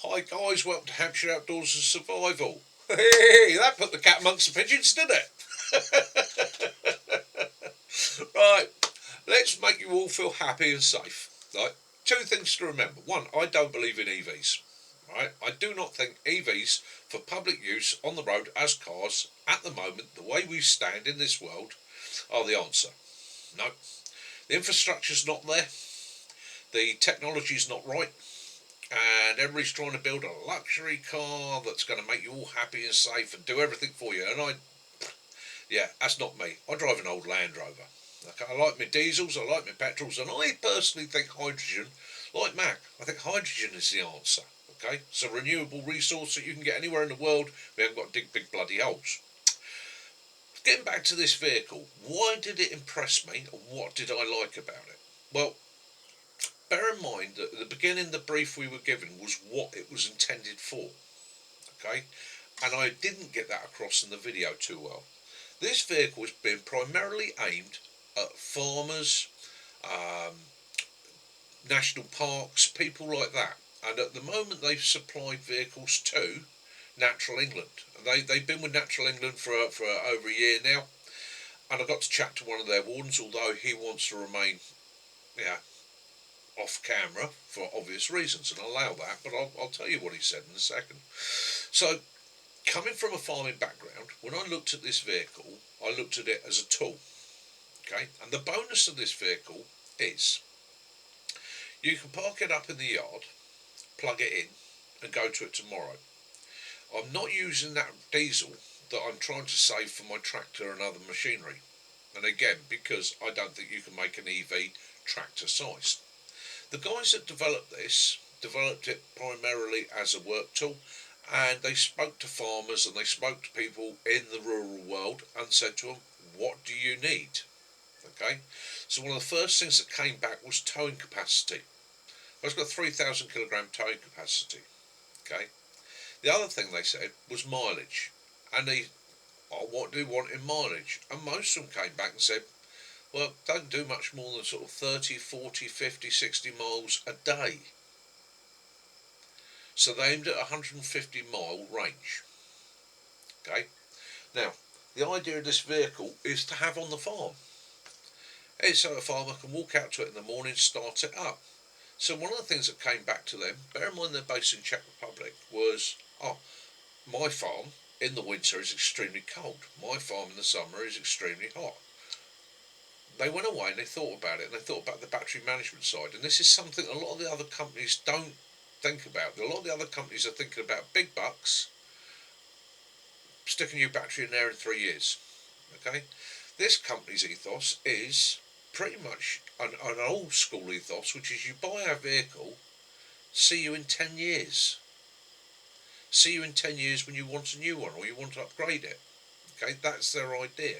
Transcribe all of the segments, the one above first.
Hi guys, welcome to Hampshire Outdoors and Survival. Hey, that put the cat amongst the pigeons, didn't it? Right, let's make you all feel happy and safe. Right, two things to remember. One, I don't believe in EVs. Right, I do not think EVs for public use on the road as cars at the moment, the way we stand in this world, are the answer. No, the infrastructure's not there. The technology's not right. And everybody's trying to build a luxury car that's going to make you all happy and safe and do everything for you. And yeah, that's not me. I drive an old Land Rover. Okay, I like my diesels, I like my petrols, and I personally think hydrogen, like Mac, I think hydrogen is the answer. Okay, it's a renewable resource that you can get anywhere in the world. We haven't got to dig big bloody holes. Getting back to this vehicle, why did it impress me, and what did I like about it? Well, bear in mind that at the beginning, the brief we were given was what it was intended for. Okay, and I didn't get that across in the video too well. This vehicle has been primarily aimed at farmers, um, national parks, people like that. And at the moment, they've supplied vehicles to Natural England. They've been with Natural England for over a year now. And I got to chat to one of their wardens, although he wants to remain, yeah, off camera for obvious reasons, and I'll allow that. But I'll tell you what he said in a second. So, coming from a farming background, when I looked at this vehicle, I looked at it as a tool. Okay, and the bonus of this vehicle is you can park it up in the yard, plug it in, and go to it tomorrow. I'm not using that diesel that I'm trying to save for my tractor and other machinery. And again, because I don't think you can make an EV tractor sized. The guys that developed this developed it primarily as a work tool, and they spoke to farmers and they spoke to people in the rural world and said to them, what do you need? Okay, so one of the first things that came back was towing capacity. It's got 3,000 kilogram towing capacity. Okay, the other thing they said was mileage, and they, oh, what do you want in mileage? And most of them came back and said, well, don't do much more than sort of 30, 40, 50, 60 miles a day. So they aimed at a 150-mile range. Okay, now the idea of this vehicle is to have on the farm. It's so a farmer can walk out to it in the morning, start it up. So one of the things that came back to them, bear in mind they're based in Czech Republic, was, oh, my farm in the winter is extremely cold. My farm in the summer is extremely hot. They went away and they thought about it, and they thought about the battery management side. And this is something a lot of the other companies don't think about. A lot of the other companies are thinking about big bucks, sticking your battery in there in 3 years. Okay, this company's ethos is pretty much an old school ethos, which is you buy our vehicle, see you in 10 years. See you in 10 years when you want a new one or you want to upgrade it. Okay, that's their idea.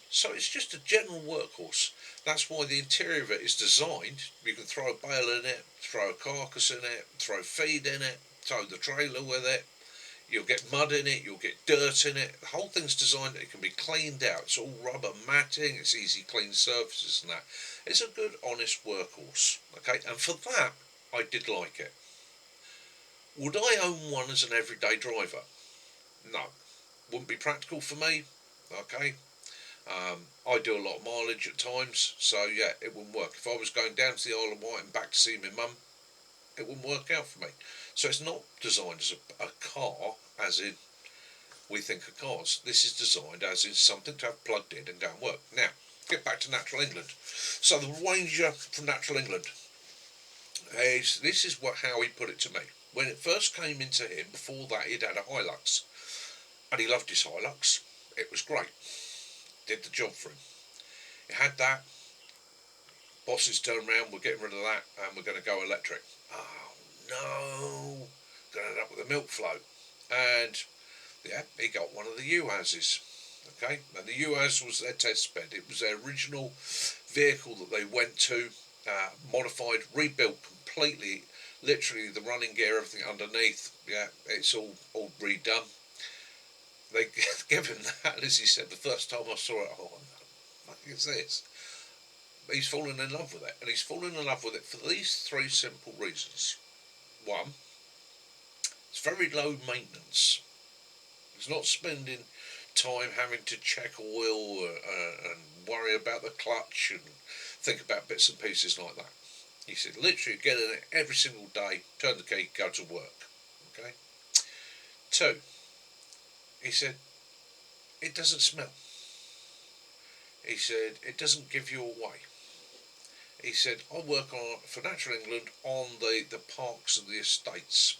So it's just a general workhorse. That's why the interior of it is designed. You can throw a bale in it, throw a carcass in it, throw feed in it, tow the trailer with it. You'll get mud in it, you'll get dirt in it. The whole thing's designed that it can be cleaned out. It's all rubber matting, it's easy clean surfaces and that. It's a good, honest workhorse. Okay, and for that, I did like it. Would I own one as an everyday driver? No. Wouldn't be practical for me. Okay. I do a lot of mileage at times, so yeah, it wouldn't work. If I was going down to the Isle of Wight and back to see my mum, it wouldn't work out for me. So it's not designed as a car, as in we think of cars. This is designed as in something to have plugged in and go and work. Now, get back to Natural England. So the Ranger from Natural England, this is how he put it to me. When it first came into him, before that he'd had a Hilux, and he loved his Hilux. It was great. Did the job for him. He had that. Bosses turned around, we're getting rid of that, and we're going to go electric. Oh no, going to end up with a milk float. And yeah, he got one of the UAZs. Okay, and the UAZ was their test bed. It was their original vehicle that they went to, modified, rebuilt completely, literally the running gear, everything underneath. Yeah, it's all redone. They gave him that, and as he said, the first time I saw it, oh, what the fuck is this? He's fallen in love with it, and he's fallen in love with it for these three simple reasons. One, It's very low maintenance. It's not spending time having to check oil and worry about the clutch and think about bits and pieces like that. He said, literally get in it every single day, turn the key, go to work. Okay. 2, he said, it doesn't smell. He said, it doesn't give you away. He said, I work for Natural England on the parks and the estates.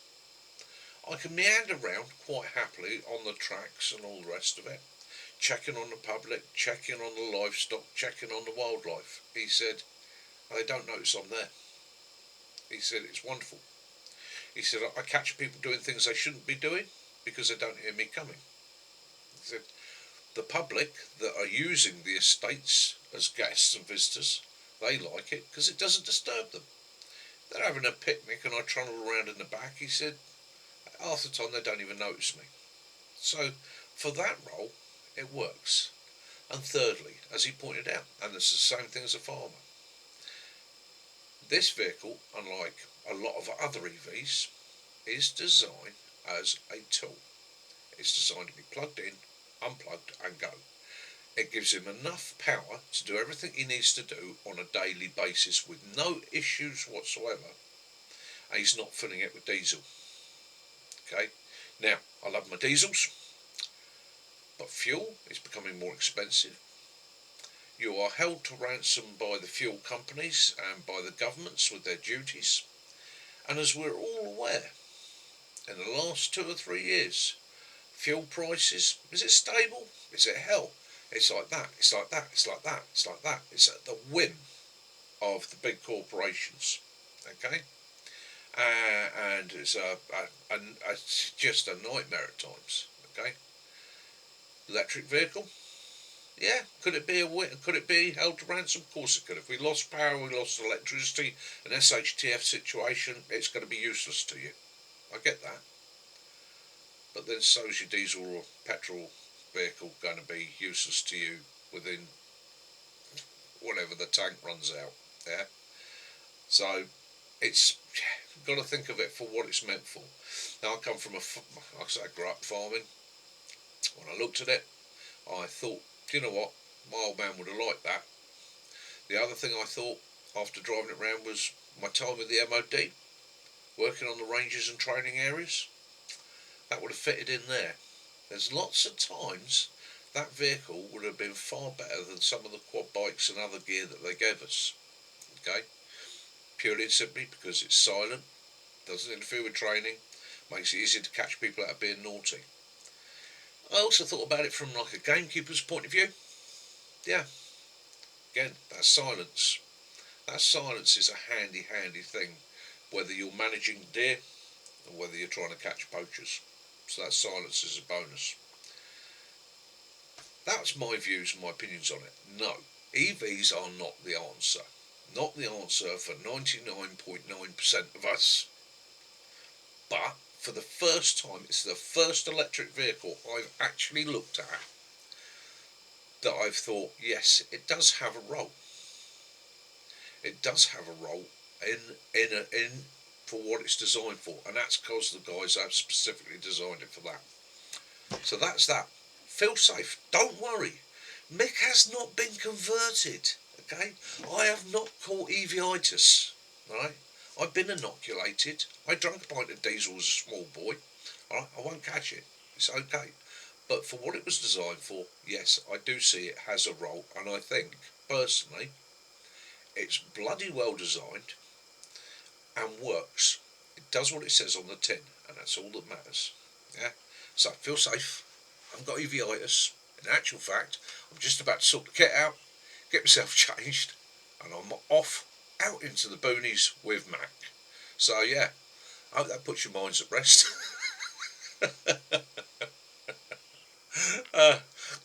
I can meander around quite happily on the tracks and all the rest of it, checking on the public, checking on the livestock, checking on the wildlife. He said, they don't notice I'm there. He said, it's wonderful. He said, I catch people doing things they shouldn't be doing because they don't hear me coming. He said, the public that are using the estates as guests and visitors, they like it because it doesn't disturb them. They're having a picnic and I trundle around in the back. He said, half the time they don't even notice me. So for that role, it works. And thirdly, as he pointed out, and it's the same thing as a farmer, this vehicle, unlike a lot of other EVs, is designed as a tool. It's designed to be plugged in, unplugged and go. It gives him enough power to do everything he needs to do on a daily basis with no issues whatsoever, and he's not filling it with diesel. Okay, now I love my diesels, but fuel is becoming more expensive. You are held to ransom by the fuel companies and by the governments with their duties, and as we're all aware, in the last 2 or 3 years, fuel prices, is it stable? Is it hell? It's like that, it's like that, it's like that, it's like that. It's at the whim of the big corporations. Okay? And it's it's just a nightmare at times. Okay? Electric vehicle? Yeah. Could it be held to ransom? Of course it could. If we lost power, we lost electricity, an SHTF situation, it's going to be useless to you. I get that. But then so's your diesel or petrol vehicle going to be useless to you within whatever the tank runs out. Yeah. So it's got to think of it for what it's meant for. Now I come from like I say, I grew up farming. When I looked at it, I thought, do you know what? My old man would have liked that. The other thing I thought after driving it around was my time with the MOD, working on the ranges and training areas. That would have fitted in there. There's lots of times that vehicle would have been far better than some of the quad bikes and other gear that they gave us. Okay? Purely and simply because it's silent, doesn't interfere with training, makes it easier to catch people out of being naughty. I also thought about it from like a gamekeeper's point of view. Yeah. Again, that's silence. That silence is a handy thing, whether you're managing deer or whether you're trying to catch poachers. So that silence is a bonus. That's my views and my opinions on it. No, EVs are not the answer. Not the answer for 99.9% of us. But for the first time, it's the first electric vehicle I've actually looked at that I've thought, yes, it does have a role. It does have a role in for what it's designed for, and that's because the guys have specifically designed it for that. So that's that. Feel safe. Don't worry. Mick has not been converted. Okay, I have not caught EVitis. Right, I've been inoculated. I drank a pint of diesel as a small boy. Right, I won't catch it. It's okay. But for what it was designed for, yes, I do see it has a role, and I think personally, it's bloody well designed and works. It does what it says on the tin, and that's all that matters. Yeah. So feel safe. I haven't got EVitis. In actual fact, I'm just about to sort the kit out, get myself changed, and I'm off out into the boonies with Mac. So yeah, I hope that puts your minds at rest.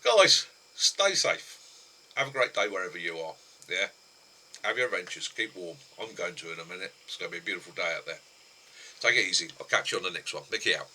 Guys, stay safe. Have a great day wherever you are. Yeah. Have your adventures. Keep warm. I'm going to in a minute. It's going to be a beautiful day out there. Take it easy. I'll catch you on the next one. Mickey out.